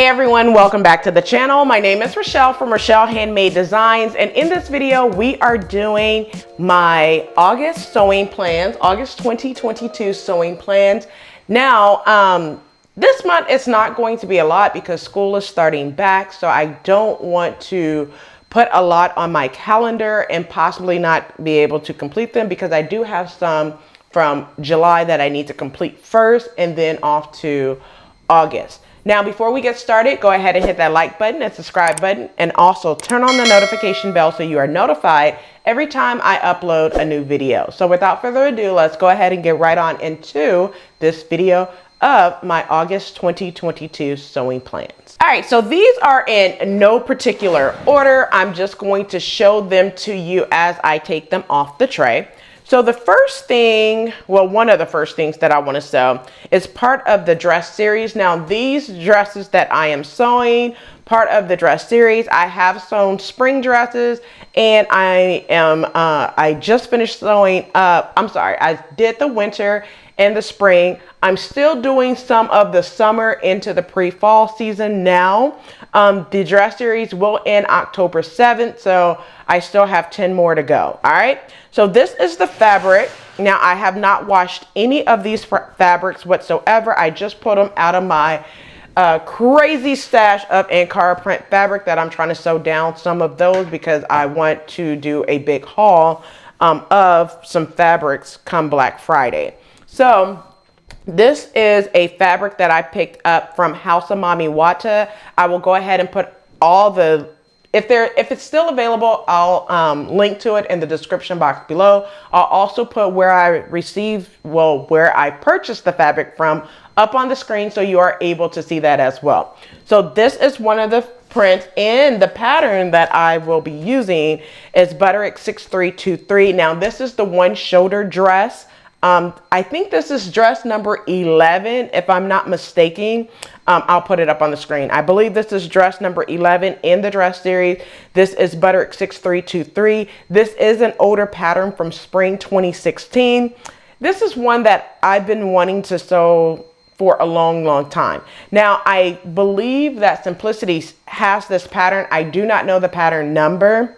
everyone, welcome back to the channel. My name is Rochelle from Rochelle.Handmade.Designs, and in this video we are doing my August sewing plans, August 2022 sewing plans. Now, this month it's not going to be a lot because school is starting back, so I don't want to put a lot on my calendar and possibly not be able to complete them because I do have some from July that I need to complete first and then off to August. Now, before we get started, go ahead and hit that like button and subscribe button, and also turn on the notification bell so you are notified every time I upload a new video. So without further ado, let's go ahead and get right on into this video of my August 2022 sewing plans. All right, so these are in no particular order. I'm just going to show them to you as I take them off the tray. So the first thing, well, one of the first things that I want to sew is part of the dress series. Now, these dresses that I am sewing, part of the dress series, I have sewn spring dresses, and I just finished sewing up, I did the winter and the spring. I'm still doing some of the summer into the pre-fall season now. The dress series will end October 7th, so I still have 10 more to go. All right, so this is the fabric. Now, I have not washed any of these fabrics whatsoever. I just pulled them out of my crazy stash of Ankara print fabric that I'm trying to sew down some of those because I want to do a big haul of some fabrics come Black Friday. So this is a fabric that I picked up from House of Mami Wata. I will go ahead and put all the, if it's still available, I'll link to it in the description box below. I'll also put where I where I purchased the fabric from up on the screen so you are able to see that as well. So this is one of the prints, and the pattern that I will be using is Butterick 6323. Now, this is the one shoulder dress. I think this is dress number 11, if I'm not mistaken. I'll put it up on the screen. I believe this is dress number 11 in the dress series. This is Butterick 6323. This is an older pattern from spring 2016. This is one that I've been wanting to sew for a long time. Now, I believe that Simplicity has this pattern. I do not know the pattern number.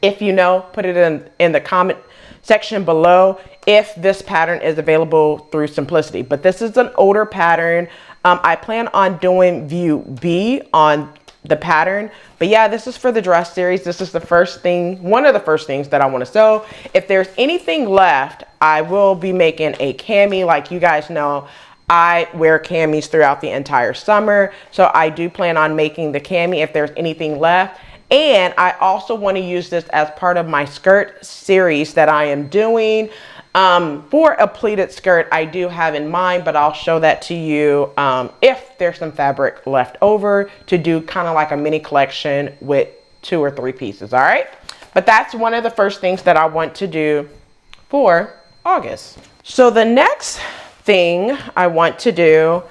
If you know, put it in the comment section below if this pattern is available through Simplicity. But this is an older pattern. I plan on doing view B on the pattern. But yeah, this is for the dress series. This is the first thing, one of the first things that I want to sew. If there's anything left, I will be making a cami. Like you guys know, I wear camis throughout the entire summer. So I do plan on making the cami if there's anything left. And I also want to use this as part of my skirt series that I am doing. For a pleated skirt, I do have in mind, but I'll show that to you if there's some fabric left over to do kind of like a mini collection with 2 or 3 pieces. All right, but that's one of the first things that I want to do for August. So the next thing I want to do,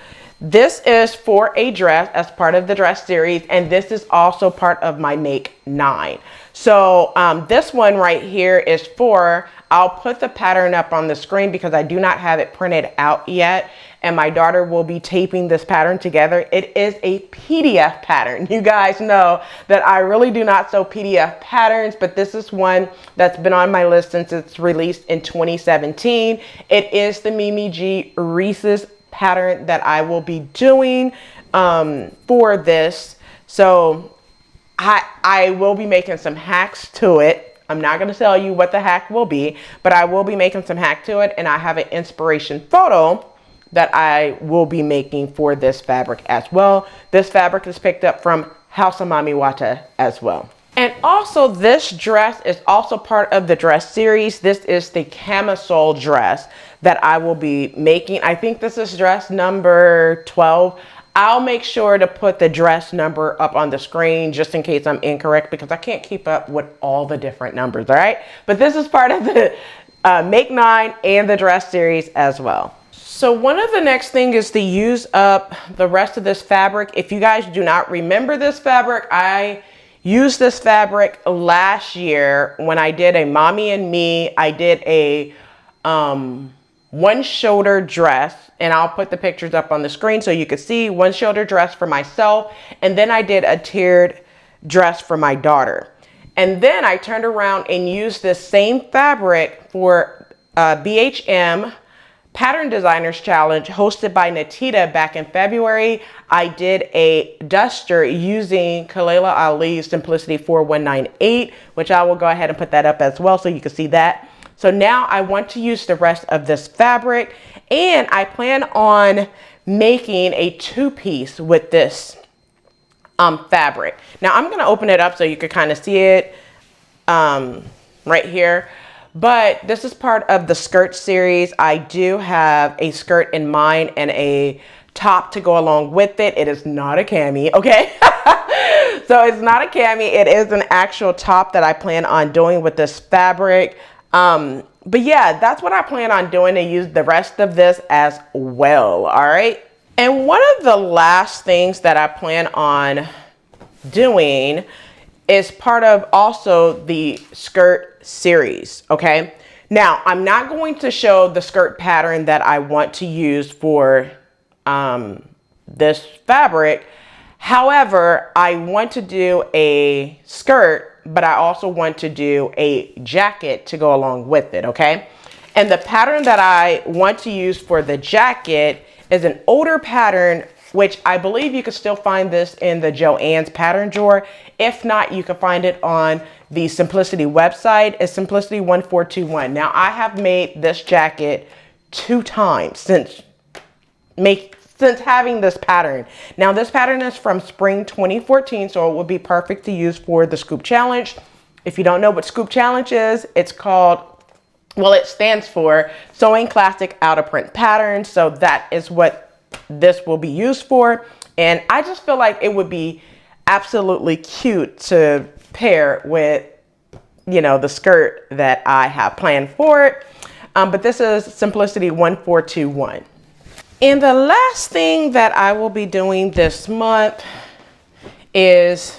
this is for a dress as part of the dress series, and this is also part of my make 9. So this one right here is for, I'll put the pattern up on the screen because I do not have it printed out yet, and my daughter will be taping this pattern together. It is a PDF pattern. You guys know that I really do not sew PDF patterns, but this is one that's been on my list since it's released in 2017. It is the Mimi G Reese's pattern that I will be doing for this. So I will be making some hacks to it. I'm not going to tell you what the hack will be, but I will be making some hack to it, and I have an inspiration photo that I will be making for this fabric as well. This fabric is picked up from House of Mami Wata as well. And also, this dress is also part of the dress series. This is the camisole dress that I will be making. I think this is dress number 12. I'll make sure to put the dress number up on the screen just in case I'm incorrect because I can't keep up with all the different numbers, all right? But this is part of the make 9 and the dress series as well. So one of the next thing is to use up the rest of this fabric. If you guys do not remember this fabric, I used this fabric last year when I did a Mommy and Me. I did a one shoulder dress, and I'll put the pictures up on the screen so you can see one shoulder dress for myself. And then I did a tiered dress for my daughter. And then I turned around and used this same fabric for BHM Pattern Designers Challenge hosted by Natita back in February. I did a duster using Kalela Ali's Simplicity 4198, which I will go ahead and put that up as well so you can see that. So now I want to use the rest of this fabric, and I plan on making a two-piece with this fabric. Now I'm going to open it up so you can kind of see it right here. But this is part of the skirt series. I do have a skirt in mind and a top to go along with it. It is not a cami, okay? So it's not a cami. It is an actual top that I plan on doing with this fabric. But yeah, that's what I plan on doing, to use the rest of this as well, all right? And one of the last things that I plan on doing is part of also the skirt series, okay? Now, I'm not going to show the skirt pattern that I want to use for this fabric. However, I want to do a skirt, but I also want to do a jacket to go along with it, okay? And the pattern that I want to use for the jacket is an older pattern, which I believe you can still find this in the Joann's pattern drawer. If not, you can find it on the Simplicity website. It's Simplicity 1421. Now, I have made this jacket 2 times since having this pattern. Now, this pattern is from spring 2014, so it would be perfect to use for the Scoop Challenge. If you don't know what Scoop Challenge is, it's called, well, it stands for Sewing Classic Out of Print Patterns. So that is what this will be used for. And I just feel like it would be absolutely cute to pair with, you know, the skirt that I have planned for it. But this is Simplicity 1421. And the last thing that I will be doing this month is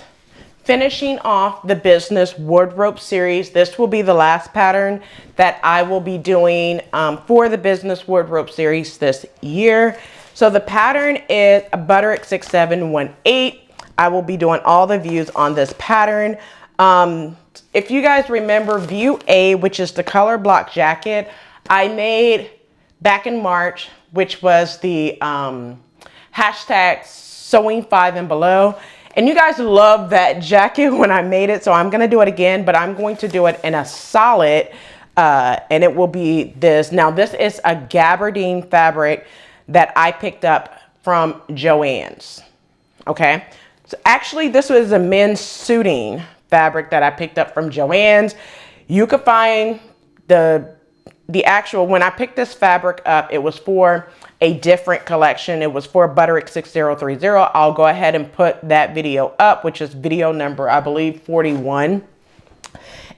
finishing off the business wardrobe series. This will be the last pattern that I will be doing for the business wardrobe series this year. So the pattern is a Butterick 6718. I will be doing all the views on this pattern. If you guys remember view A, which is the color block jacket, I made back in March, which was the hashtag sewing 5 and below. And you guys loved that jacket when I made it, so I'm gonna do it again, but I'm going to do it in a solid, and it will be this. Now this is a gabardine fabric that I picked up from Joann's, okay? So actually this was a men's suiting fabric that I picked up from Joann's. You could find the actual, when I picked this fabric up, it was for a different collection. It was for Butterick 6030. I'll go ahead and put that video up, which is video number, I believe, 41.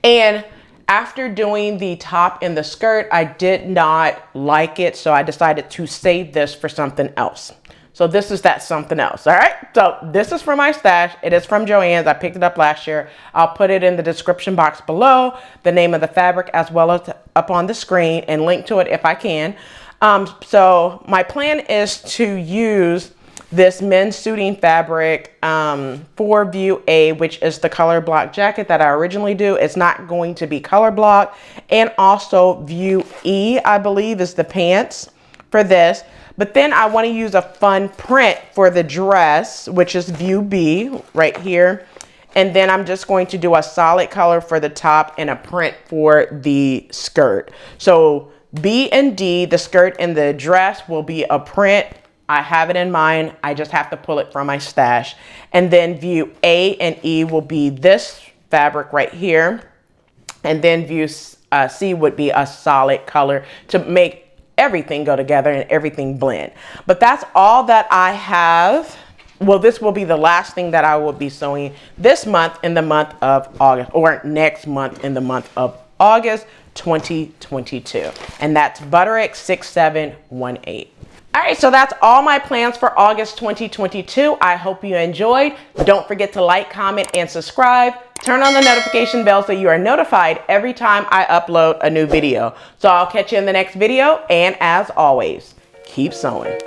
And after doing the top and the skirt, I did not like it, so I decided to save this for something else. So this is that something else, all right? So this is from my stash. It is from Joann's. I picked it up last year. I'll put it in the description box below, the name of the fabric as well as up on the screen, and link to it if I can. So my plan is to use this men's suiting fabric for view A, which is the color block jacket that I originally do. It's not going to be color block. And also view E, I believe, is the pants for this. But then I want to use a fun print for the dress, which is view B right here. And then I'm just going to do a solid color for the top and a print for the skirt. So B and D, the skirt and the dress, will be a print. I have it in mind. I just have to pull it from my stash. And then view A and E will be this fabric right here. And then view C would be a solid color to make everything go together and everything blend. But that's all that I have. Well, this will be the last thing that I will be sewing this month in the month of August, or next month in the month of August 2022. And that's Butterick 6718. All right, so that's all my plans for August 2022. I hope you enjoyed. Don't forget to like, comment, and subscribe. Turn on the notification bell so you are notified every time I upload a new video. So I'll catch you in the next video, and as always, keep sewing.